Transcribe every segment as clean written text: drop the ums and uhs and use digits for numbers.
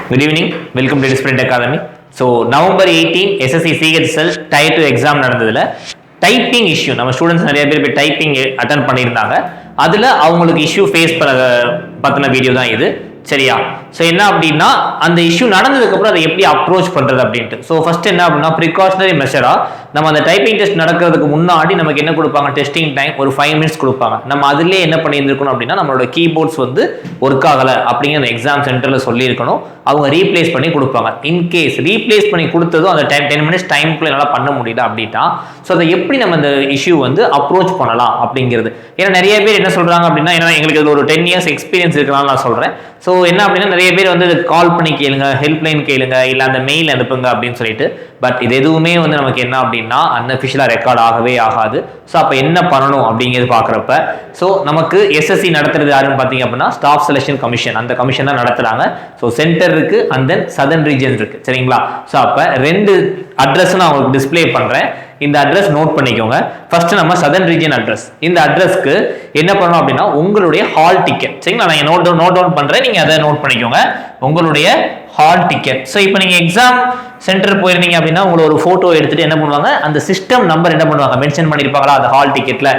Good evening. Welcome to Discipline Academy. So November 18 SSC CHSL Tier 2 exam நடந்ததுல typing issue நம்ம students நிறைய பேர் போய் டைப்பிங் அட்டன் பண்ணியிருந்தாங்க. அதில் அவங்களுக்கு இஷ்யூ ஃபேஸ் பற்றின வீடியோ தான் இது. சரியா? ஸோ என்ன அப்படின்னா அந்த இஷ்யூ நடந்ததுக்கப்புறம் அதை எப்படி அப்ரோச் பண்ணுறது அப்படின்ட்டு. ஸோ ஃபர்ஸ்ட் என்ன அப்படின்னா ப்ரிகாஷனரி மெஷராக நம்ம அந்த டைப்பிங் டெஸ்ட் நடக்கிறதுக்கு முன்னாடி நமக்கு என்ன கொடுப்பாங்க, டெஸ்டிங் டைம் ஒரு 5 minutes கொடுப்பாங்க. நம்ம அதிலே என்ன பண்ணியிருந்துருக்கணும் அப்படின்னா நம்மளோட கீபோர்ட்ஸ் ஒர்க் ஆகலை அப்படிங்கிற அந்த எக்ஸாம் சென்டரில் சொல்லியிருக்கணும். அவங்க ரீப்ளேஸ் பண்ணி கொடுப்பாங்க. இன்கேஸ் ரீப்ளேஸ் பண்ணி கொடுத்ததும் அந்த 10 minutes டைம்குள்ளே என்னால் பண்ண முடியல அப்படின்னா ஸோ அதை எப்படி நம்ம இந்த இஷ்யூ அப்ரோச் பண்ணலாம் அப்படிங்கிறது. ஏன்னா நிறைய பேர் என்ன சொல்கிறாங்க அப்படின்னா, ஏன்னா எங்களுக்கு இது ஒரு 10 years எக்ஸ்பீரியன்ஸ் இருக்கனால நான் சொல்கிறேன். ஸோ என்ன அப்படின்னா நிறைய பேர் கால் பண்ணி கேளுங்க, ஹெல்ப்லைன் கேளுங்க, இல்லை அந்த மெயில் அனுப்புங்க அப்படின்னு சொல்லிட்டு. பட் இது எதுவுமே நமக்கு என்ன அப்படின்னா அன்அஃபிஷியலாக ரெக்கார்ட் ஆகவே ஆகாது. ஸோ அப்போ என்ன பண்ணணும் அப்படிங்கிறது பார்க்குறப்ப ஸோ நமக்கு எஸ்எஸ்சி நடத்துறது யாருன்னு பார்த்தீங்க அப்படின்னா ஸ்டாஃப் செலெக்ஷன் கமிஷன், அந்த கமிஷன் தான் நடத்துகிறாங்க. ஸோ சென்டர் இருக்கு அண்ட் தென் சதர்ன் ரீஜன் இருக்கு. சரிங்களா? ஸோ அப்போ 2 அட்ரஸ் நான் உங்களுக்கு டிஸ்பிளே பண்ணுறேன். இந்த அட்ரஸ் நோட் பண்ணிக்கோங்க. ஃபர்ஸ்ட் நம்ம சதர்ன் ரீஜன் அட்ரஸ். இந்த அட்ரஸ்க்கு என்ன பண்ணணும் அப்படின்னா உங்களுடைய ஹால் டிக்கெட். சரிங்களா? நான் நோட் டவுன் பண்றேன், நீங்க அதை நோட் பண்ணிக்கோங்க. உங்களுடைய ஹால் டிக்கெட். ஸோ இப்போ நீங்க எக்ஸாம் சென்டர் போயிருந்தீங்க அப்படின்னா உங்களை ஒரு போட்டோ எடுத்துட்டு என்ன பண்ணுவாங்க, அந்த சிஸ்டம் நம்பர் என்ன பண்ணுவாங்க மென்ஷன் பண்ணிருப்பாங்களா அந்த ஹால் டிக்கெட்ல,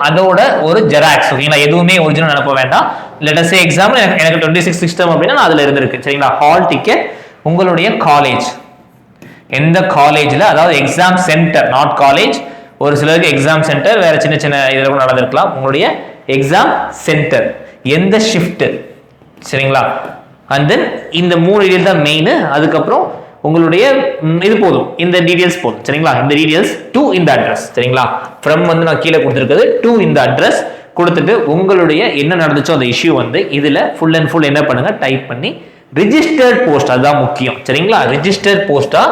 அதோட ஒரு ஜெராக்ஸ். ஓகேங்களா? எதுவுமே ஒரிஜினல் அனுப்ப வேண்டாம். லெட் அஸ் சே எக்ஸாம் எனக்கு 26 சிஸ்டம் அப்படின்னா நான் அதுல இருந்திருக்கு. சரிங்களா? ஹால் டிக்கெட், உங்களுடைய காலேஜ், எந்த காலேஜ்ல, அதாவது எக்ஸாம் சென்டர், நாட் காலேஜ். ஒரு சிலருக்கு எக்ஸாம் சென்டர் வேற சின்ன சின்ன இதில் நடந்திருக்கலாம். உங்களுடைய எக்ஸாம் சென்டர், எந்த ஷிஃப்ட். சரிங்களா? அண்ட் தென் இந்த 3 டீடைல் தான் மெயின். அதுக்கப்புறம் உங்களுடைய இது போதும், இந்த டீடைல்ஸ் போதும். சரிங்களா? இந்த டீடைல்ஸ் டு இந்த அட்ரஸ். சரிங்களா? ஃப்ரம் நான் கீழே கொடுத்துருக்குது டு இந்த அட்ரஸ் கொடுத்துட்டு உங்களுடைய என்ன நடந்துச்சோ அந்த இஷ்யூ இதுல ஃபுல் அண்ட் ஃபுல் என்ன பண்ணுங்க, டைப் பண்ணி ரிஜிஸ்டர்ட் போஸ்ட், அதுதான் முக்கியம். சரிங்களா? ரிஜிஸ்டர்ட் போஸ்டா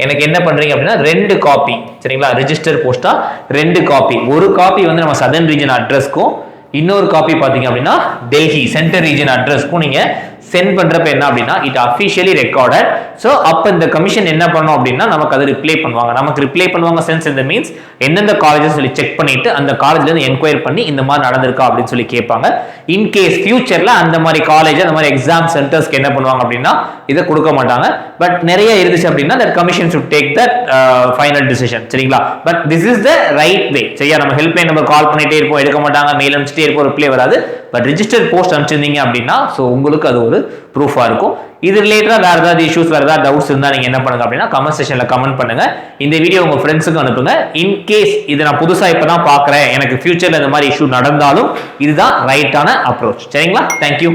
எனக்கு என்ன பண்றீங்க அப்படின்னா 2 காப்பி. சரிங்களா? ரிஜிஸ்டர் போஸ்டா 2 காப்பி. ஒரு காப்பி நம்ம சதர்ன் ரீஜன் அட்ரஸ்க்கும், இன்னொரு காப்பி பாத்தீங்க அப்படின்னா டெல்லி சென்டர் ரீஜன் அட்ரஸ்க்கும் நீங்க சென்ட் பண்றப்ப என்ன அப்படின்னா இட் அஃபிஷியலி ரெக்கார்டட். ஸோ அப்போ இந்த கமிஷன் என்ன பண்ணும் அப்படின்னா நமக்கு அது ரிப்ளை பண்ணுவாங்க. நமக்கு ரிப்ளை பண்ணுவாங்க சென்ஸ் இந்த மீன்ஸ் எந்தெந்த காலேஜஸ் சொல்லி செக் பண்ணிட்டு அந்த காலேஜ்ல இருந்து என்கொயரி பண்ணி இந்த மாதிரி நடந்திருக்கா அப்படின்னு சொல்லி கேட்பாங்க. இன்கேஸ் ஃபியூச்சர்ல அந்த மாதிரி காலேஜ் அந்த மாதிரி எக்ஸாம் சென்டர்ஸ்க்கு என்ன பண்ணுவாங்க அப்படின்னா இதை கொடுக்க மாட்டாங்க. பட் நிறைய இருந்துச்சு அப்படின்னா that commission should take that final decision. சரிங்களா? But this is the right way. சரியா? நம்ம ஹெல்ப்லைன் நம்ம கால் பண்ணிட்டே இருப்போம், எடுக்க மாட்டாங்க, மெயில் அனுப்பிச்சிட்டே இருப்போம், ரிப்ளை வராது. பட் ரிஜிஸ்டர் போஸ்ட் அனுப்பிச்சிருந்தீங்க அப்படின்னா ஸோ உங்களுக்கு அது ஒரு ப்ரூஃபா இருக்கும். இது ரிலேட்டடா வேற ஏதாவது இஷ்யூஸ், வேற ஏதாவது டவுட்ஸ் இருந்தா நீங்க என்ன பண்ணுங்க அப்படின்னா கமெண்ட் செக்ஷன்ல கமெண்ட் பண்ணுங்க. இந்த வீடியோ உங்க ஃப்ரெண்ட்ஸுக்கு அனுப்புங்க. இன்கேஸ் இது நான் புதுசா இப்பதான் பாக்குறேன், எனக்கு ஃபியூச்சர்ல இந்த மாதிரி இஷ்யூ நடந்தாலும் இதுதான் ரைட்டான அப்ரோச். சரிங்களா? தேங்க்யூ.